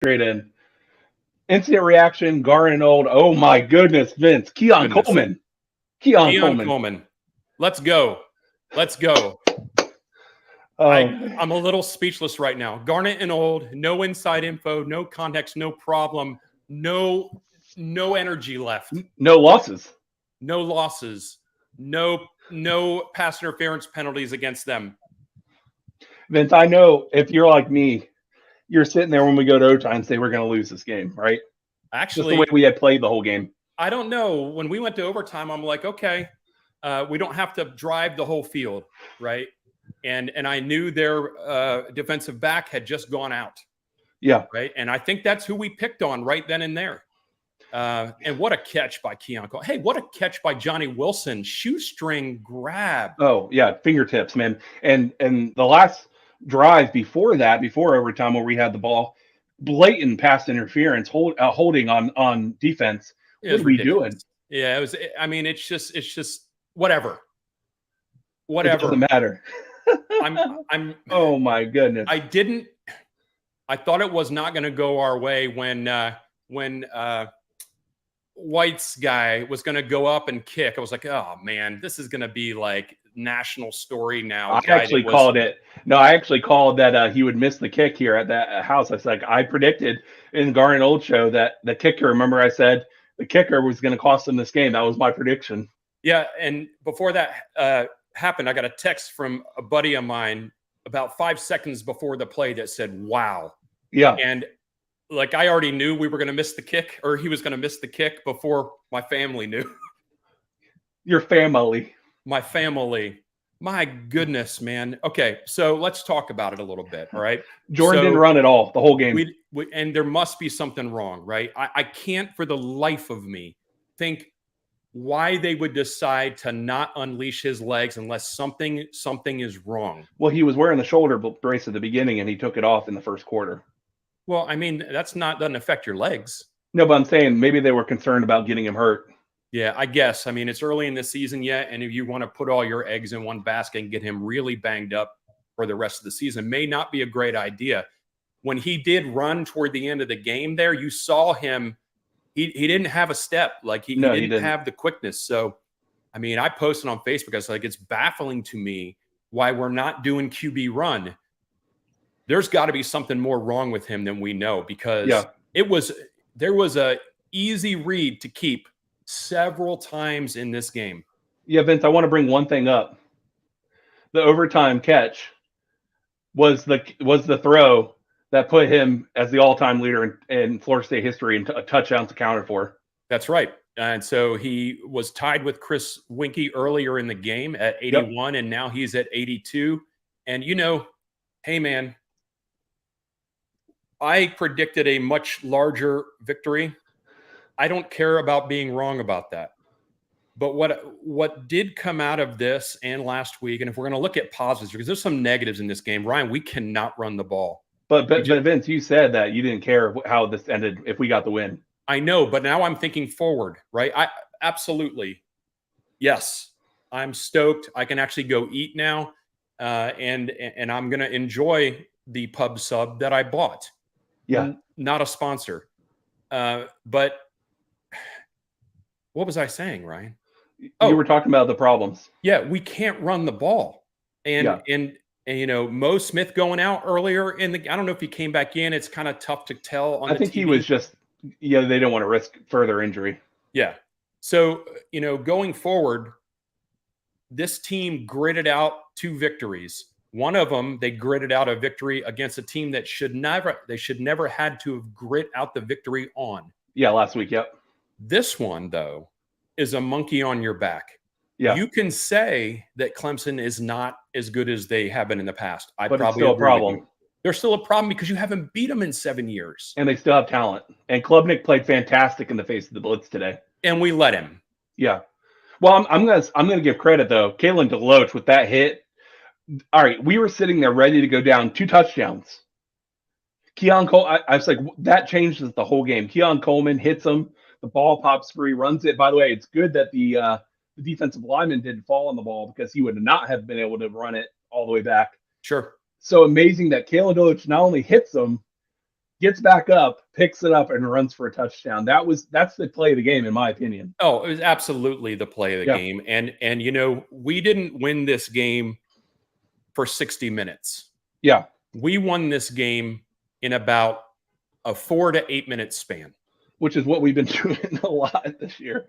straight in. Instant reaction, Garnet Old. Oh my goodness, Vince. Keon Goodness. Coleman. Keon Keon Coleman. Coleman. Let's go. Let's go. I'm a little speechless right now. Garnet and Old, no inside info, no context, no problem, no energy left. No losses. No losses. No pass interference penalties against them. Vince, I know if you're like me, you're sitting there when we go to overtime and say we're going to lose this game, right? Actually, just the way we had played the whole game. I don't know. When we went to overtime, I'm like, okay, we don't have to drive the whole field, right? And I knew their defensive back had just gone out. Yeah. Right. And I think that's who we picked on right then and there. And what a catch by Keon Cole. Hey, what a catch by Johnny Wilson. Shoestring grab. Oh, yeah. Fingertips, man. And the last drive before that, before overtime where we had the ball, blatant pass interference, holding on defense. What are we doing? Yeah, it was. I mean, it's just whatever. It doesn't matter. I'm. Oh my goodness. I thought it was not going to go our way when White's guy was going to go up and kick. I was like, oh man, this is going to be like national story now. I actually called that he would miss the kick here at that house. I was like, I predicted in Garnet Old show that the kicker, remember I said the kicker was going to cost them this game. That was my prediction. Yeah. And before that happened, I got a text from a buddy of mine about 5 seconds before the play that said, wow. Yeah. And like, I already knew we were going to miss the kick, or he was going to miss the kick before my family knew. Your family. My family. My goodness, man. Okay, so let's talk about it a little bit, all right? Jordan didn't run at all the whole game. And there must be something wrong, right? I can't for the life of me think why they would decide to not unleash his legs unless something is wrong. Well, he was wearing the shoulder brace at the beginning, and he took it off in the first quarter. Well, I mean, doesn't affect your legs. No, but I'm saying maybe they were concerned about getting him hurt. Yeah, I guess. I mean, it's early in the season yet, and if you want to put all your eggs in one basket and get him really banged up for the rest of the season, may not be a great idea. When he did run toward the end of the game there, you saw him. He didn't have a step. Like he didn't have the quickness. So, I mean, I posted on Facebook. I was like, it's baffling to me why we're not doing QB run. There's got to be something more wrong with him than we know, because there was a easy read to keep several times in this game. Yeah, Vince, I want to bring one thing up. The overtime catch was the throw that put him as the all-time leader in Florida State history in touchdowns accounted for. That's right. And so he was tied with Chris Winkie earlier in the game at 81, and now he's at 82. And, hey, man, I predicted a much larger victory. I don't care about being wrong about that. But what did come out of this and last week, and if we're going to look at positives, because there's some negatives in this game, Ryan, we cannot run the ball. But Vince, you said that you didn't care how this ended if we got the win. I know, but now I'm thinking forward, right? I absolutely, yes, I'm stoked. I can actually go eat now, and I'm going to enjoy the pub sub that I bought. Yeah, not a sponsor, but what was I saying, Ryan? You were talking about the problems. Yeah, we can't run the ball, and Mo Smith going out earlier in the. I don't know if he came back in. It's kind of tough to tell on. I think he was just. Yeah, they don't want to risk further injury. Yeah, so going forward, this team gritted out 2 victories. One of them, they gritted out a victory against a team that should never had to have grit out the victory on. Yeah, last week. Yep. This one, though, is a monkey on your back. Yeah. You can say that Clemson is not as good as they have been in the past. But it's still a problem. They're still a problem because you haven't beat them in 7 years. And they still have talent. And Klubnik played fantastic in the face of the blitz today. And we let him. Yeah. Well, I'm gonna give credit though. Kalen DeLoach with that hit. All right, we were sitting there ready to go down 2 touchdowns. Keon Cole, I was like, that changes the whole game. Keon Coleman hits him. The ball pops free, runs it. By the way, it's good that the defensive lineman didn't fall on the ball, because he would not have been able to run it all the way back. Sure. So amazing that Kalen DeLoach not only hits him, gets back up, picks it up, and runs for a touchdown. That's the play of the game, in my opinion. Oh, it was absolutely the play of the Yeah. game. And you know, we didn't win this game for 60 minutes. Yeah. We won this game in about a 4 to 8 minute span. Which is what we've been doing a lot this year.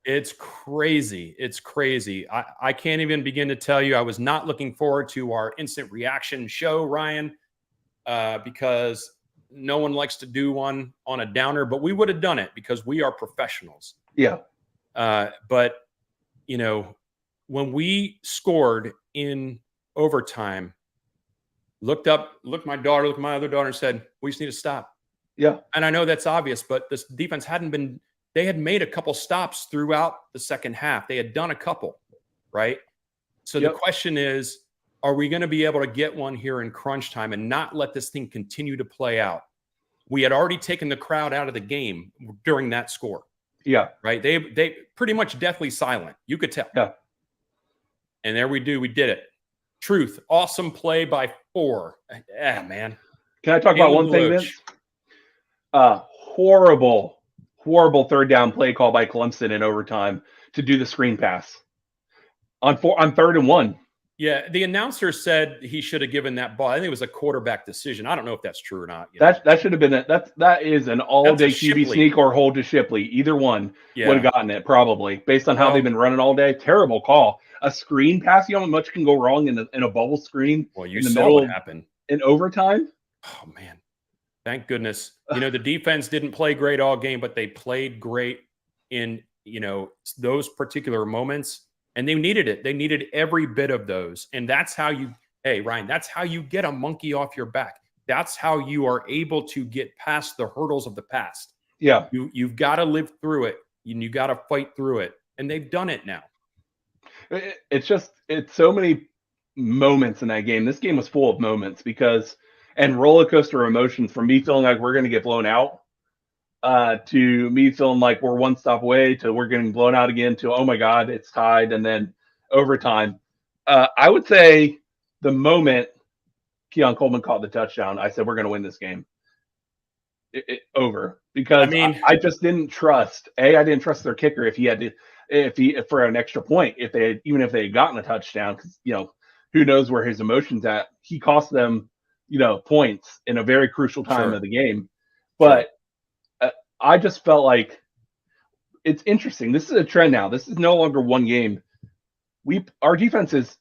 It's crazy. It's crazy. I can't even begin to tell you. I was not looking forward to our instant reaction show, Ryan, because no one likes to do one on a downer, but we would have done it because we are professionals. Yeah. But, you know, when we scored in overtime, looked my other daughter and said, we just need to stop. Yeah. And I know that's obvious, but this defense they had made a couple stops throughout the second half. They had done a couple, right? So the question is, are we going to be able to get one here in crunch time and not let this thing continue to play out? We had already taken the crowd out of the game during that score. Yeah. Right. They pretty much deathly silent. You could tell. Yeah. And there we do. We did it. Truth. Awesome play by 4. Yeah, man. Can I talk about one thing, Vince? Horrible third down play call by Clemson in overtime to do the screen pass on 3rd and 1. Yeah, the announcer said he should have given that ball. I think it was a quarterback decision. I don't know if that's true or not. That should have been it. That is an all-day QB sneak or hold to Shipley. Either one would have gotten it probably based on how they've been running all day. Terrible call. A screen pass. You know how much can go wrong in a bubble screen? Well, you in the saw middle what happened in overtime. Oh man, thank goodness. You know, the defense didn't play great all game, but they played great in those particular moments. And they needed it. They needed every bit of those. And that's how Ryan, that's how you get a monkey off your back. That's how you are able to get past the hurdles of the past. Yeah. You've got to live through it. You got to fight through it. And they've done it now. It's so many moments in that game. This game was full of moments and roller coaster emotions from me feeling like we're going to get blown out to me feeling like we're one stop away to we're getting blown out again to, oh my God, it's tied. And then overtime. I would say the moment Keon Coleman caught the touchdown, I said, we're going to win this game. Over because I just didn't trust. I didn't trust their kicker if he for an extra point, if they had gotten a touchdown, because, who knows where his emotions at. He cost them, points in a very crucial time of the game. But I just felt like it's interesting. This is a trend now. This is no longer one game. Our defense is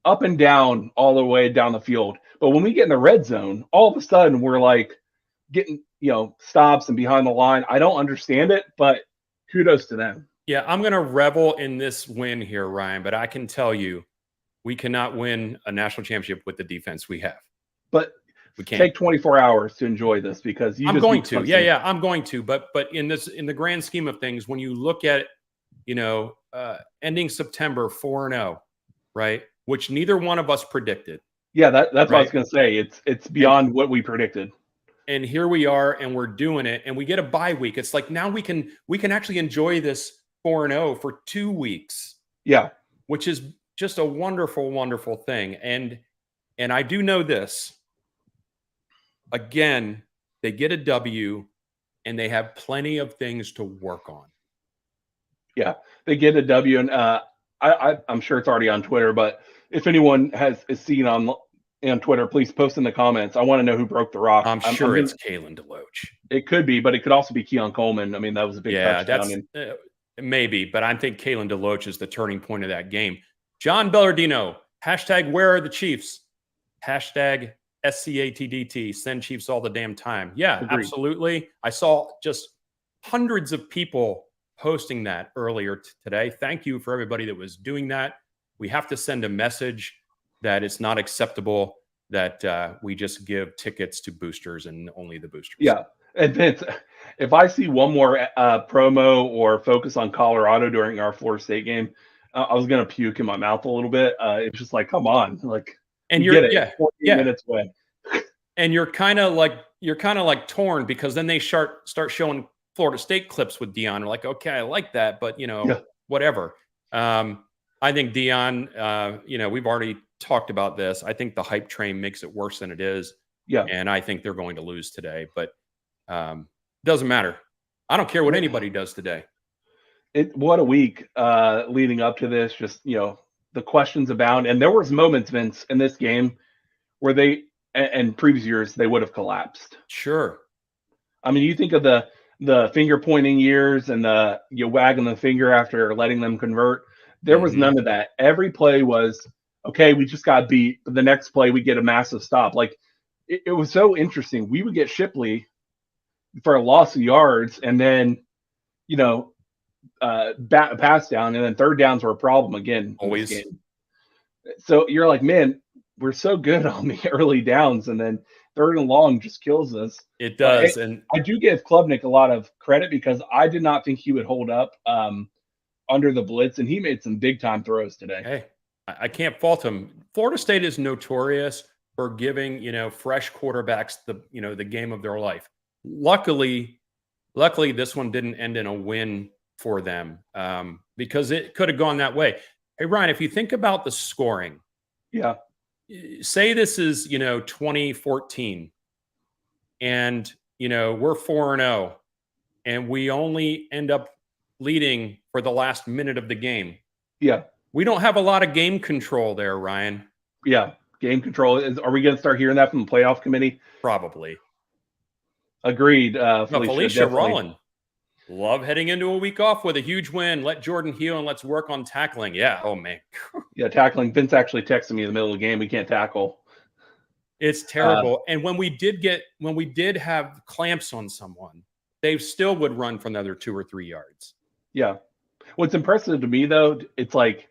up and down all the way down the field. But when we get in the red zone, all of a sudden we're like getting, stops and behind the line. I don't understand it, but kudos to them. Yeah, I'm going to revel in this win here, Ryan, but I can tell you we cannot win a national championship with the defense we have. But we can't take 24 hours to enjoy this because I'm going to. Yeah, I'm going to. But in the grand scheme of things, when you look at, ending September 4-0, right? Which neither one of us predicted. Yeah, that's what I was going to say. It's beyond what we predicted. And here we are, and we're doing it, and we get a bye week. It's like now we can actually enjoy this 4-0 for 2 weeks. Yeah, which is just a wonderful, wonderful thing. And I do know this. Again, they get a W, and they have plenty of things to work on. Yeah, they get a W, and I'm sure it's already on Twitter. But if anyone is seen on Twitter, please post in the comments. I want to know who broke the rock. I'm sure it's Kalen DeLoach. It could be, but it could also be Keon Coleman. I mean, that was a big touchdown. Maybe, but I think Kalen DeLoach is the turning point of that game. John Bellardino, hashtag where are the Chiefs? Hashtag SCATDT, send Chiefs all the damn time. Yeah, agreed. Absolutely. I saw just hundreds of people posting that earlier today. Thank you for everybody that was doing that. We have to send a message that it's not acceptable that we just give tickets to boosters and only the boosters. Yeah. And Vince, if I see one more promo or focus on Colorado during our Florida State game, I was going to puke in my mouth a little bit. It's just like, come on. Like, and you're 14 minutes away. And you're kind of like torn because then they start showing Florida State clips with Deion. We're like, okay, I like that, but whatever. I think Deion, we've already talked about this. I think the hype train makes it worse than it is. Yeah. And I think they're going to lose today, but doesn't matter. I don't care what anybody does today. What a week leading up to this. Just the questions abound, and there was moments, Vince, in this game where they and previous years they would have collapsed. Sure. I mean, you think of the finger pointing years and the wagging the finger after letting them convert. There was none of that. Every play was okay. We just got beat, but the next play we get a massive stop. Like it was so interesting. We would get Shipley for a loss of yards, and then pass down, and then third downs were a problem again. Always. So you're like, man, we're so good on the early downs, and then third and long just kills us. It does. And I do give Klubnik a lot of credit because I did not think he would hold up under the blitz, and he made some big time throws today. Hey, I can't fault him. Florida State is notorious for giving, fresh quarterbacks the game of their life. Luckily, this one didn't end in a win for them because it could have gone that way. Hey, Ryan, if you think about the scoring, yeah, say this is 2014, and we're 4-0, and we only end up leading for the last minute of the game. Yeah, we don't have a lot of game control there, Ryan. Yeah, game control. Are we going to start hearing that from the playoff committee? Probably. Agreed. Felicia Rollin. Love heading into a week off with a huge win. Let Jordan heal and let's work on tackling. Yeah. Oh, man. Yeah, tackling. Vince actually texted me in the middle of the game. We can't tackle. It's terrible. And when we did have clamps on someone, they still would run for another 2 or 3 yards. Yeah. What's impressive to me, though, it's like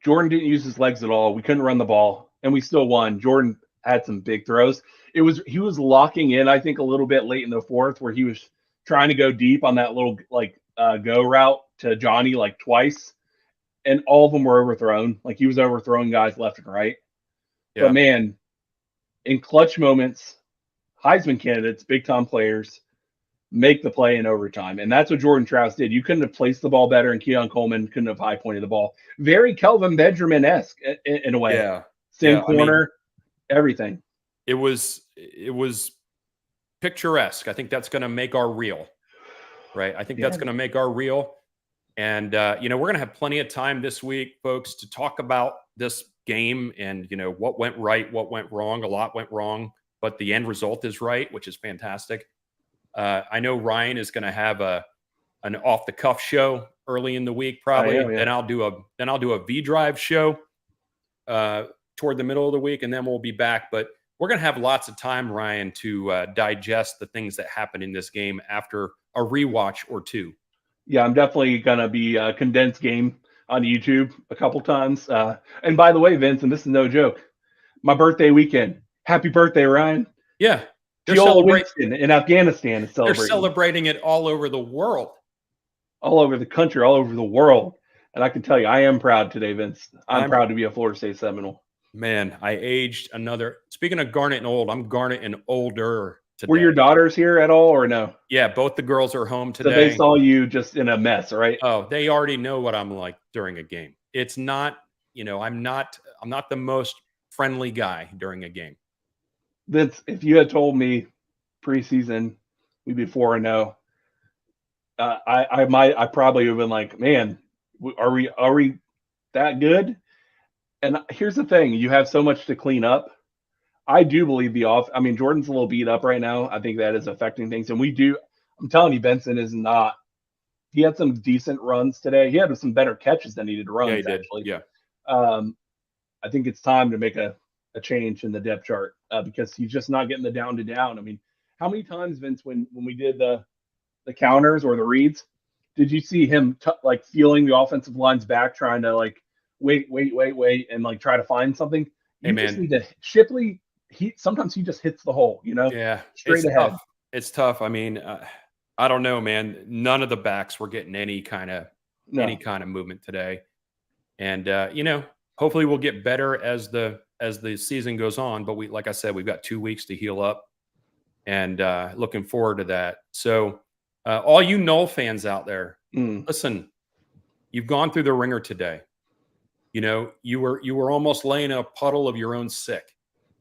Jordan didn't use his legs at all. We couldn't run the ball, and we still won. Jordan had some big throws. He was locking in, I think, a little bit late in the fourth where he was trying to go deep on that little go route to Johnny like twice, and all of them were overthrown. Like he was overthrowing guys left and right. Yeah. But man, in clutch moments, Heisman candidates, big time players, make the play in overtime. And that's what Jordan Travis did. You couldn't have placed the ball better, and Keon Coleman couldn't have high pointed the ball. Very Kelvin Benjamin-esque in a way. Yeah. Same corner, everything. It was picturesque. I think that's going to make our reel, right? I think that's going to make our reel. And, we're going to have plenty of time this week, folks, to talk about this game and, what went right, what went wrong. A lot went wrong, but the end result is right, which is fantastic. I know Ryan is going to have an off the cuff show early in the week, probably. Then I'll do a V Drive show toward the middle of the week, and then we'll be back. But we're going to have lots of time, Ryan, to digest the things that happened in this game after a rewatch or two. Yeah, I'm definitely going to be a condensed game on YouTube a couple times. And by the way, Vince, and this is no joke, my birthday weekend. Happy birthday, Ryan. Yeah. Winston in Afghanistan is celebrating. They're celebrating it all over the world. All over the country, all over the world. And I can tell you, I am proud today, Vince. I'm proud to be a Florida State Seminole. Man, I aged another. Speaking of Garnet and old, I'm Garnet and older today. Were your daughters here at all or no? Yeah, both the girls are home today. So they saw you just in a mess, right? Oh, they already know what I'm like during a game. It's not, I'm not the most friendly guy during a game. Vince, if you had told me preseason we'd be 4-0, I probably would have been like, man, are we that good? And here's the thing: you have so much to clean up. I do believe Jordan's a little beat up right now. I think that is affecting things, and I'm telling you, Benson is not. He had some decent runs today. He had some better catches than he did runs. Yeah, he did. Actually. Yeah. I think it's time to make a change in the depth chart because he's just not getting the down to down. I mean, how many times, Vince, when we did the counters or the reads, did you see him feeling the offensive line's back, trying to wait, and try to find something? Hey, man. Just need to Shipley. Sometimes he just hits the hole, Yeah, straight ahead. Tough. It's tough. I mean, I don't know, man. None of the backs were getting any kind of movement today, and hopefully we'll get better as the season goes on. But like I said, we've got 2 weeks to heal up, and looking forward to that. So, all you Knoll fans out there, listen, you've gone through the ringer today. You were almost laying in a puddle of your own sick.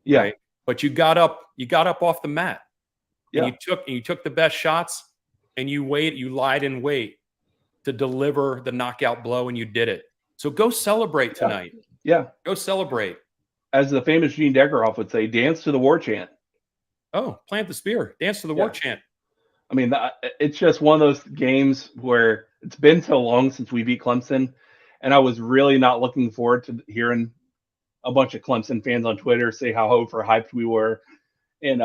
Yeah. Right? but you got up off the mat, Yeah. and you took the best shots, and you lied in wait to deliver the knockout blow, and you did it. So go celebrate tonight. Yeah. Go celebrate. As the famous Gene Deckerhoff would say, dance to the war chant. Oh, plant the spear, dance to the war chant. I mean, it's just one of those games where it's been so long since we beat Clemson, and I was really not looking forward to hearing a bunch of Clemson fans on Twitter say how overhyped we were and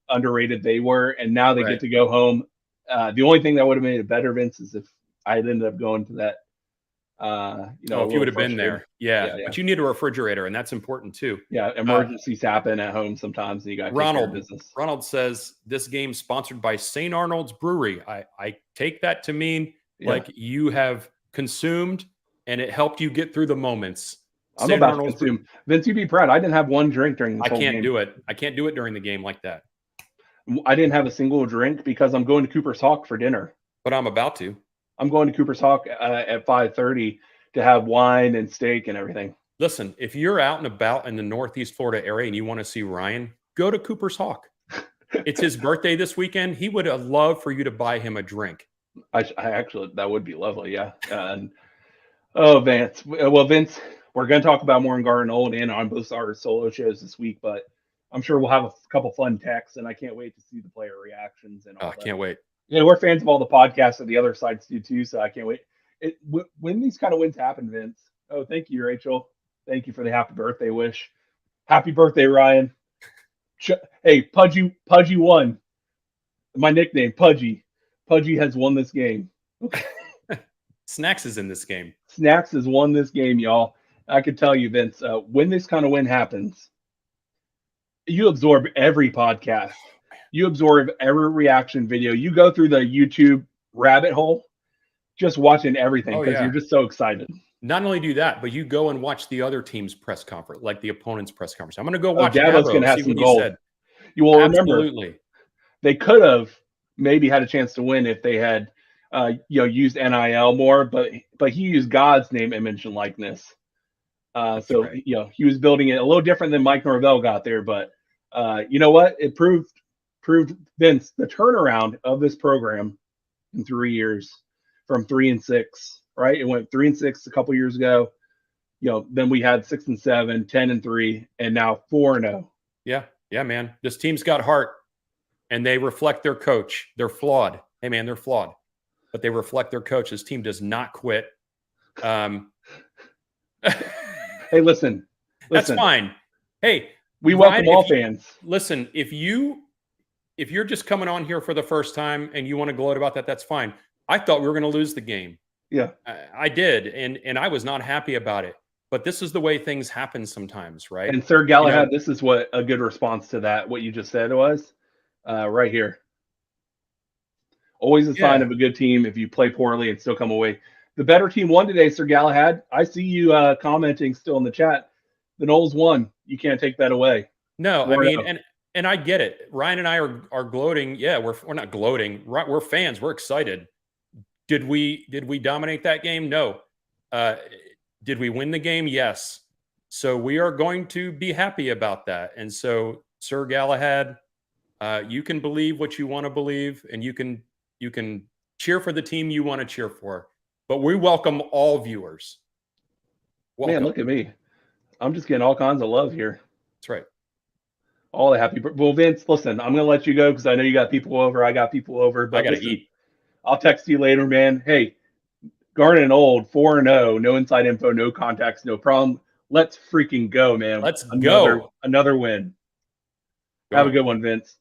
underrated they were, and now they get to go home. The only thing that would have made it better, Vince, is if I had ended up going to that. If you would have been there, yeah. But you need a refrigerator, and that's important too. Yeah, emergencies happen at home sometimes, and you got to take care of business. Ronald says this game sponsored by St. Arnold's Brewery. I take that to mean like you have consumed, and it helped you get through the moments. I'm about to consume. Vince, you'd be proud. I didn't have one drink during this whole game. I can't do it. I can't do it during the game like that. I didn't have a single drink because I'm going to Cooper's Hawk for dinner. But I'm about to. I'm going to Cooper's Hawk at 5:30 to have wine and steak and everything. Listen, if you're out and about in the Northeast Florida area and you want to see Ryan, go to Cooper's Hawk. It's his birthday this weekend. He would have loved for you to buy him a drink. I actually, that would be lovely. Yeah. And Vince. Well, Vince, we're going to talk about more in Garden Old and on both our solo shows this week, but I'm sure we'll have a couple fun texts, and I can't wait to see the player reactions and all that. I can't wait. Yeah, we're fans of all the podcasts that the other sites do too, so I can't wait. When these kind of wins happen, Vince. Oh, thank you, Rachel. Thank you for the happy birthday wish. Happy birthday, Ryan. Hey, Pudgy won. My nickname, Pudgy. Pudgy has won this game. Snacks is in this game. Snacks has won this game, y'all. I can tell you, Vince, when this kind of win happens, you absorb every podcast. You absorb every reaction video. You go through the YouTube rabbit hole just watching everything because you're just so excited. Not only do that, but you go and watch the other team's press conference, like the opponent's press conference. I'm going to go watch Dabo's going to have some gold. You will remember they could have maybe had a chance to win if they had used NIL more, but he used God's name, image, and likeness. He was building it a little different than Mike Norvell got there, but you know what? It proved Vince the turnaround of this program in 3 years from 3-6, right? It went 3-6 a couple years ago. Then we had 6-7, 10-3, and now 4-0. Yeah, man. This team's got heart, and they reflect their coach. They're flawed. Hey, man, they're flawed, but they reflect their coach. This team does not quit. Hey, listen. That's fine. Hey, we welcome all fans. Listen, if you're just coming on here for the first time and you want to gloat about that, that's fine. I thought we were going to lose the game. Yeah, I did, and I was not happy about it. But this is the way things happen sometimes, right? And Sir Galahad, this is what a good response to that, what you just said was, right here. Always a sign of a good team if you play poorly and still come away. The better team won today, Sir Galahad. I see you commenting still in the chat. The Noles won. You can't take that away. No, I mean, and I get it. Ryan and I are gloating. Yeah, we're not gloating. We're fans. We're excited. Did we dominate that game? No. Did we win the game? Yes. So we are going to be happy about that. And so, Sir Galahad, you can believe what you want to believe, and you can cheer for the team you want to cheer for. But we welcome all viewers. Welcome. Man, look at me. I'm just getting all kinds of love here. That's right. All the happy. Well, Vince, listen, I'm going to let you go because I know you got people over. I got people over. But I got to eat. I'll text you later, man. Hey, Garden Old, 4-0, no inside info, no contacts, no problem. Let's freaking go, man. Let's go. Another win. Have a good one, Vince.